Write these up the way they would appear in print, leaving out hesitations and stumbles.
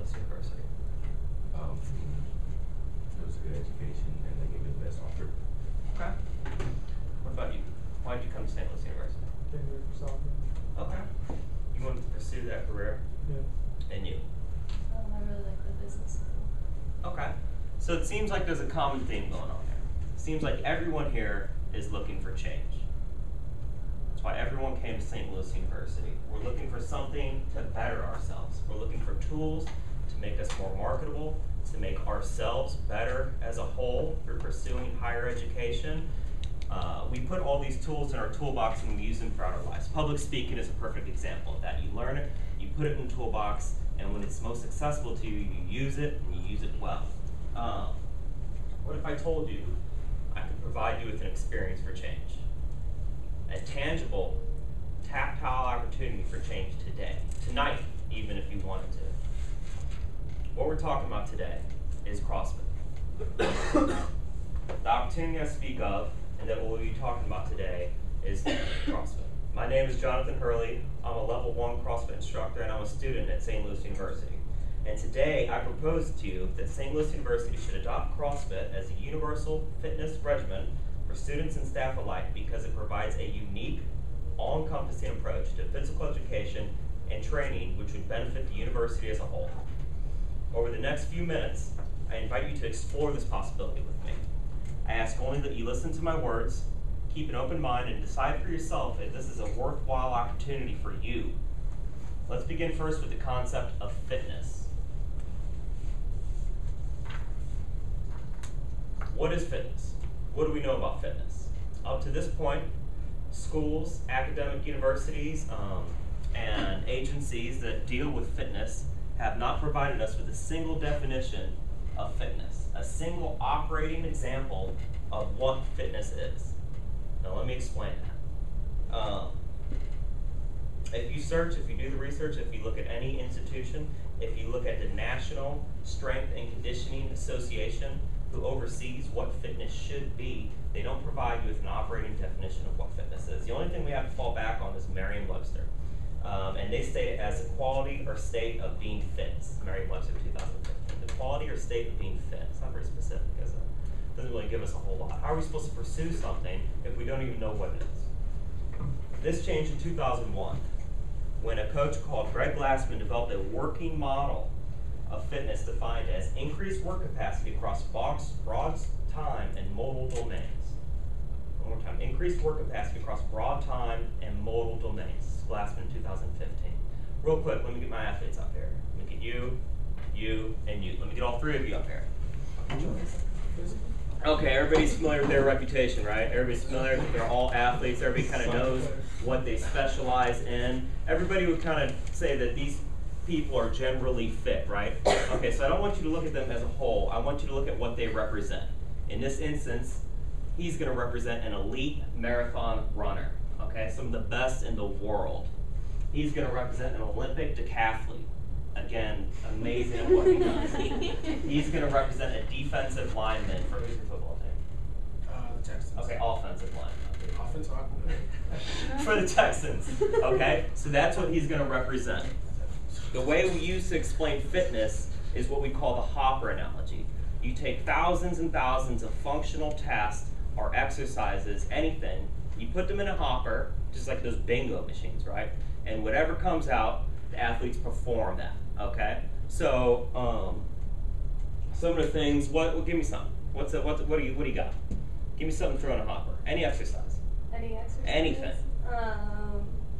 Louis University? It was a good education, and they gave me the best offer. Okay. What about you? Why did you come to St. Louis University? Been here for soccer. Okay. You wanted to pursue that career? Yeah. And you? I really like the business school. Okay. So it seems like there's a common theme going on here. It seems like everyone here is looking for change. That's why everyone came to St. Louis University. We're looking for something to better ourselves. We're looking for tools to make us more marketable, to make ourselves better as a whole through pursuing higher education. We put all these tools in our toolbox and we use them throughout our lives. Public speaking is a perfect example of that. You learn it, you put it in the toolbox, and when it's most accessible to you, you use it, and you use it well. What if I told you I could provide you with an experience for change? A tangible, tactile opportunity for change today, tonight, even if you wanted to. What we're talking about today is CrossFit. The opportunity I speak of, and that we'll be talking about today, is CrossFit. My name is Jonathan Hurley. I'm a level 1 CrossFit instructor, and I'm a student at St. Louis University. And today, I propose to you that St. Louis University should adopt CrossFit as a universal fitness regimen for students and staff alike because it provides a unique, all-encompassing approach to physical education and training which would benefit the university as a whole. Over the next few minutes, I invite you to explore this possibility with me. I ask only that you listen to my words, keep an open mind, and decide for yourself if this is a worthwhile opportunity for you. Let's begin first with the concept of fitness. What is fitness? What do we know about fitness? Up to this point, schools, academic universities, and agencies that deal with fitness have not provided us with a single definition of fitness, a single operating example of what fitness is. Now let me explain that. If you search, if you do the research, if you look at any institution, if you look at the National Strength and Conditioning Association, who oversees what fitness should be, they don't provide you with an operating definition of what fitness is. The only thing we have to fall back on is Merriam-Webster. And they state it as the quality or state of being fit. Merriam-Webster 2015. The quality or state of being fit. It's not very specific, is it? It doesn't really give us a whole lot. How are we supposed to pursue something if we don't even know what it is? This changed in 2001 when a coach called Greg Glassman developed a working model of fitness defined as increased work capacity across broad time and modal domains. One more time, increased work capacity across broad time and modal domains. Glassman in 2015. Real quick, let me get my athletes up here. Let me get you, and you. Let me get all three of you up here. Okay, everybody's familiar with their reputation, right? Everybody's familiar that they're all athletes. Everybody kind of knows what they specialize in. Everybody would kind of say that these people are generally fit, right? Okay, so I don't want you to look at them as a whole. I want you to look at what they represent. In this instance, he's going to represent an elite marathon runner, okay? Some of the best in the world. He's going to represent an Olympic decathlete. Again, amazing at what he does. He's going to represent a defensive lineman for who's your football team? The Texans. Okay, offensive lineman. Offensive lineman. For the Texans, okay? So that's what he's going to represent. The way we use to explain fitness is what we call the hopper analogy. You take thousands and thousands of functional tasks or exercises, anything, you put them in a hopper, just like those bingo machines, right? And whatever comes out, the athletes perform that, okay? So, some of the things, give me some. What do you got? Give me something to throw in a hopper. Any exercise. Any exercise? Anything.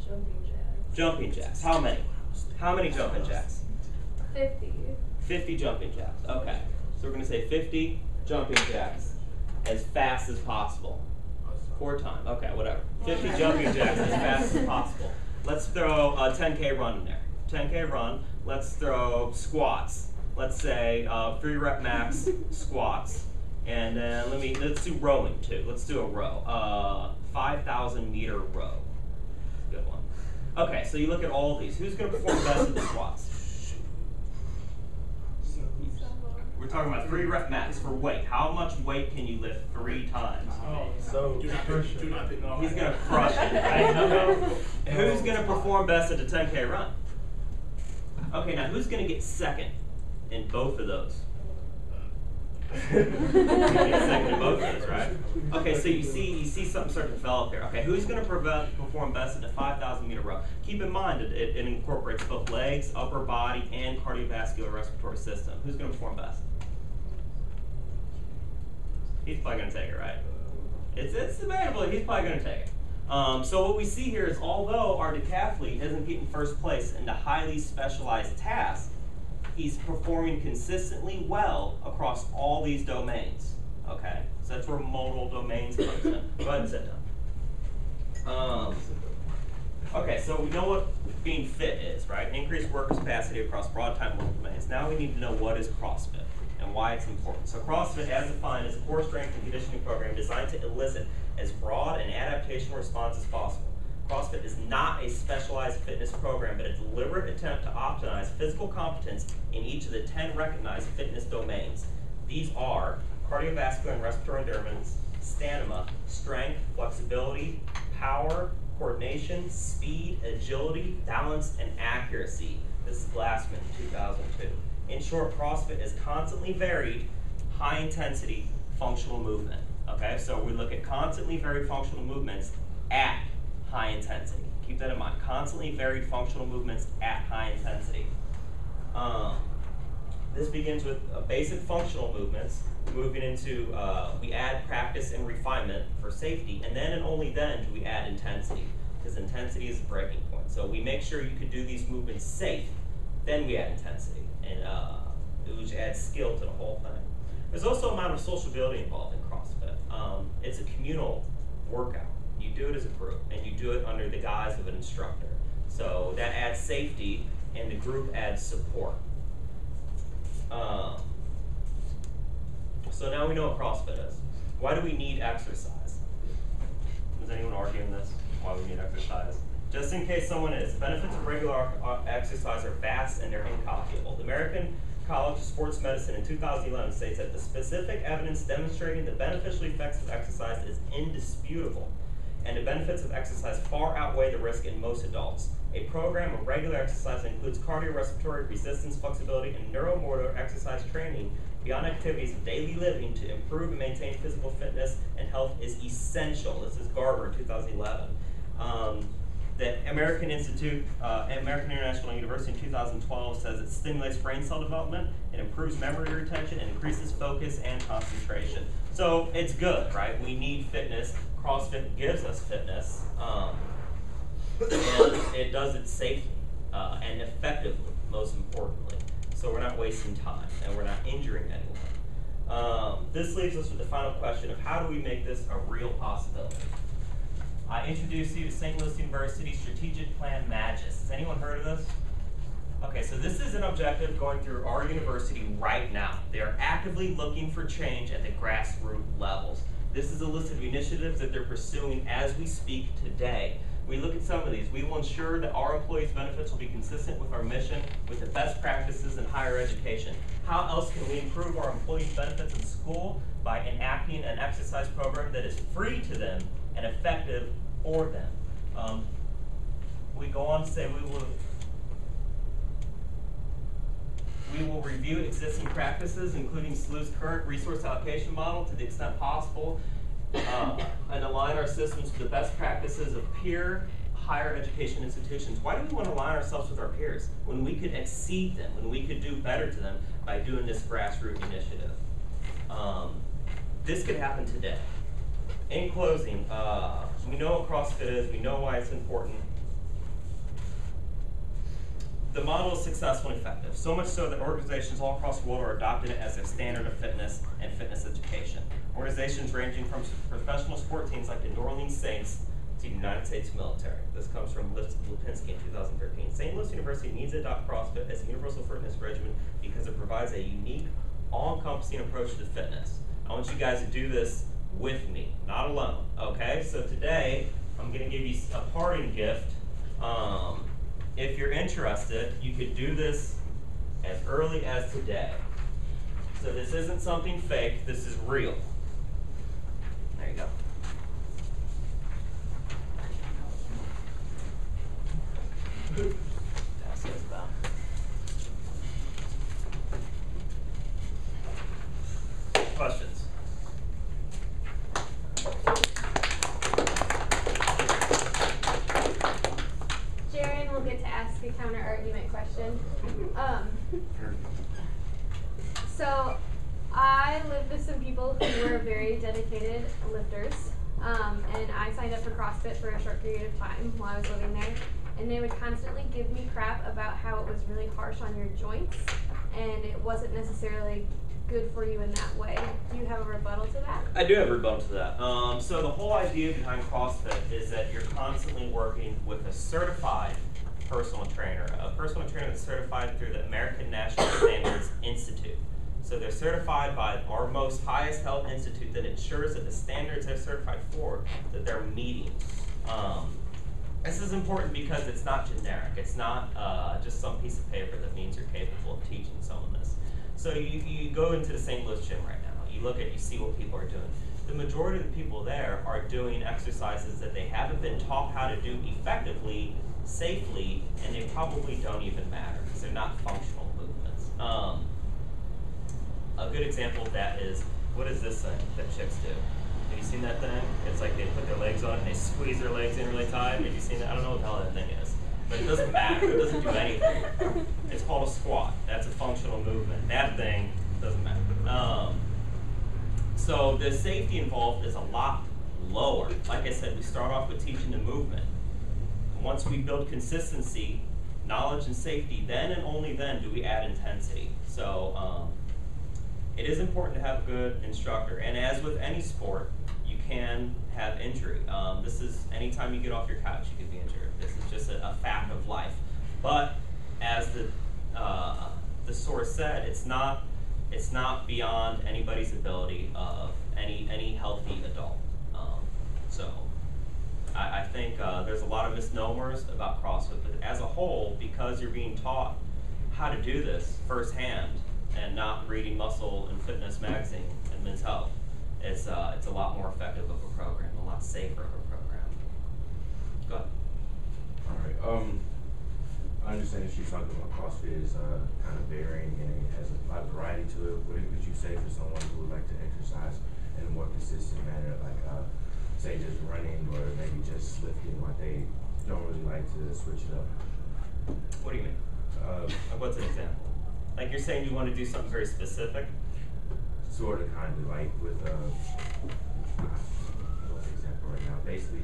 Jumping jacks. Jumping jacks. How many? How many jumping jacks? 50. 50 jumping jacks. Okay. So we're going to say 50 jumping jacks as fast as possible. 4 times. Okay, whatever. 50 jumping jacks as fast as possible. Let's throw a 10K run in there. 10K run. Let's throw squats. Let's say 3 rep max squats. And then let's do rowing too. Let's do a row. 5,000 meter row. Good one. Okay, so you look at all these. Who's going to perform best at the squats? We're talking about 3 rep max for weight. How much weight can you lift 3 times? So Do not think He's going to crush it, right? Who's going to perform best at the 10K run? Okay, now who's going to get second in both of those? Second in both of those, right? Okay, so you see something starting to develop here. Okay, who's going to perform best in the 5,000 meter row? Keep in mind that it incorporates both legs, upper body, and cardiovascular respiratory system. Who's going to perform best? He's probably going to take it, right? It's debatable. He's probably going to take it. So what we see here is, although our decathlete isn't getting first place in the highly specialized task, he's performing consistently well across all these domains. Okay, so that's where modal domains comes in. Go ahead and sit down. Okay, so we know what being fit is, right? Increased work capacity across broad time modal domains. Now we need to know what is CrossFit and why it's important. So CrossFit, as defined, is a core strength and conditioning program designed to elicit as broad an adaptation response as possible. CrossFit is not a specialized fitness program, but a deliberate attempt to optimize physical competence in each of the 10 recognized fitness domains. These are cardiovascular and respiratory endurance, stamina, strength, flexibility, power, coordination, speed, agility, balance, and accuracy. This is Glassman, 2002. In short, CrossFit is constantly varied, high-intensity functional movement. Okay, so we look at constantly varied functional movements at high intensity. Keep that in mind. Constantly varied functional movements at high intensity. This begins with basic functional movements, moving into, we add practice and refinement for safety, and then and only then do we add intensity, because intensity is a breaking point. So we make sure you can do these movements safe, then we add intensity, and which adds skill to the whole thing. There's also an amount of sociability involved in CrossFit. It's a communal workout. You do it as a group, and you do it under the guise of an instructor. So that adds safety, and the group adds support. So now we know what CrossFit is. Why do we need exercise? Is anyone arguing this? Why we need exercise? Just in case someone is, benefits of regular exercise are vast and they're incalculable. The American College of Sports Medicine in 2011 states that the specific evidence demonstrating the beneficial effects of exercise is indisputable, and the benefits of exercise far outweigh the risk in most adults. A program of regular exercise that includes cardiorespiratory, resistance, flexibility, and neuromotor exercise training beyond activities of daily living to improve and maintain physical fitness and health is essential. This is Garber in 2011. The American International University in 2012 says it stimulates brain cell development, it improves memory retention, and increases focus and concentration. So it's good, right? We need fitness. CrossFit gives us fitness, and it does it safely and effectively, most importantly. So we're not wasting time, and we're not injuring anyone. This leaves us with the final question of how do we make this a real possibility? I introduce you to St. Louis University Strategic Plan MAGIS. Has anyone heard of this? Okay, so this is an objective going through our university right now. They are actively looking for change at the grassroots levels. This is a list of initiatives that they're pursuing as we speak today. We look at some of these. We will ensure that our employees' benefits will be consistent with our mission, with the best practices in higher education. How else can we improve our employees' benefits in school? By enacting an exercise program that is free to them and effective for them. We go on to say we will review existing practices, including SLU's current resource allocation model to the extent possible, and align our systems with the best practices of peer higher education institutions. Why do we want to align ourselves with our peers when we could exceed them, when we could do better to them by doing this grassroots initiative? This could happen today. In closing, we know what CrossFit is, we know why it's important. The model is successful and effective, so much so that organizations all across the world are adopting it as their standard of fitness and fitness education. Organizations ranging from professional sport teams like the New Orleans Saints to the United States military. This comes from Lipinski in 2013. St. Louis University needs to adopt CrossFit as a universal fitness regimen because it provides a unique, all-encompassing approach to fitness. I want you guys to do this with me, not alone, okay? So today, I'm gonna give you a parting gift. If you're interested, you could do this as early as today. So this isn't something fake, this is real. There you go. Pass those down. question. So I lived with some people who were very dedicated lifters, and I signed up for CrossFit for a short period of time while I was living there, and they would constantly give me crap about how it was really harsh on your joints, and it wasn't necessarily good for you in that way. Do you have a rebuttal to that? I do have a rebuttal to that. So the whole idea behind CrossFit is that you're constantly working with a certified personal trainer, a personal trainer that's certified through the American National Standards Institute. So they're certified by our most highest health institute that ensures that the standards they're certified for, that they're meeting. This is important because it's not generic. It's not just some piece of paper that means you're capable of teaching someone this. So you go into the St. Louis gym right now. You see what people are doing. The majority of the people there are doing exercises that they haven't been taught how to do effectively, safely, and they probably don't even matter because they're not functional movements. A good example of that is, what is this thing that chicks do? Have you seen that thing? It's like they put their legs on and they squeeze their legs in really tight. Have you seen that? I don't know what the hell that thing is. But it doesn't matter. It doesn't do anything. It's called a squat. That's a functional movement. That thing doesn't matter. So the safety involved is a lot lower. Like I said, we start off with teaching the movement. Once we build consistency, knowledge, and safety, then and only then do we add intensity. So it is important to have a good instructor. And as with any sport, you can have injury. This is anytime you get off your couch, you could be injured. This is just a fact of life. But as the source said, it's not beyond anybody's ability of any healthy adult. So I think there's a lot of misnomers about CrossFit, but as a whole, because you're being taught how to do this firsthand and not reading Muscle and Fitness magazine and Men's Health, it's a lot more effective of a program, a lot safer of a program. Go ahead. All right. I understand that she's talking about CrossFit is kind of varying and it has a lot of variety to it. What would you say for someone who would like to exercise in a more consistent manner, like say just running or maybe just lifting, like they don't really like to switch it up? What do you mean? Like what's an example? Like you're saying you want to do something very specific? Sort of, kind of, like with, what's the example right now? Basically,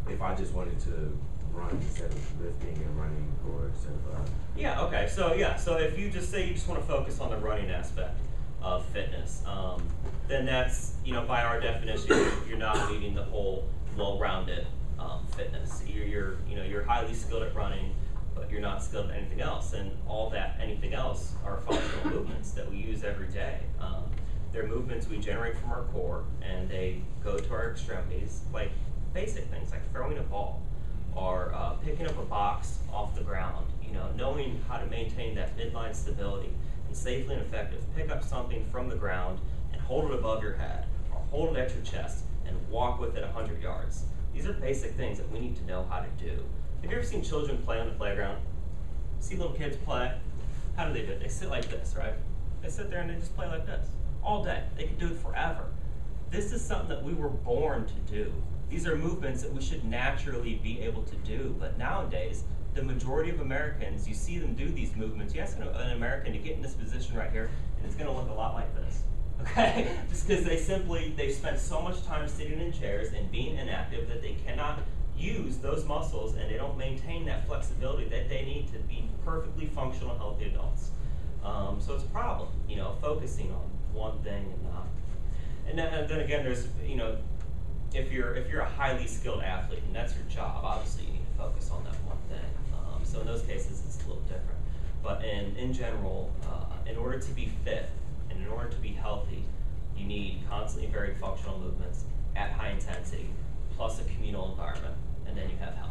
if I just wanted to run instead of lifting and running, or instead of, Yeah, okay, so if you just say you just want to focus on the running aspect of fitness, then that's, by our definition, you're not meeting the whole well-rounded fitness. You're highly skilled at running, but you're not skilled at anything else, and all that anything else are functional movements that we use every day. They're movements we generate from our core, and they go to our extremities, like basic things like throwing a ball or picking up a box off the ground. Knowing how to maintain that midline stability and safely and effective pick up something from the ground and hold it above your head, or hold it at your chest and walk with it 100 yards. These are basic things that we need to know how to do. Have you ever seen children play on the playground? See little kids play? How do they do it? They sit like this, right? They sit there and they just play like this all day. They can do it forever. This is something that we were born to do. These are movements that we should naturally be able to do, but nowadays, the majority of Americans, you see them do these movements. You ask an American to get in this position right here, and it's gonna look a lot like this, okay? Just because they've spent so much time sitting in chairs and being inactive that they cannot use those muscles, and they don't maintain that flexibility that they need to be perfectly functional, healthy adults. So it's a problem, focusing on one thing and not. And then again, there's, if you're a highly skilled athlete and that's your job, obviously you need to focus on that one thing. So in those cases, it's a little different. But in general, in order to be fit and in order to be healthy, you need constantly very functional movements at high intensity, plus a communal environment, and then you have health.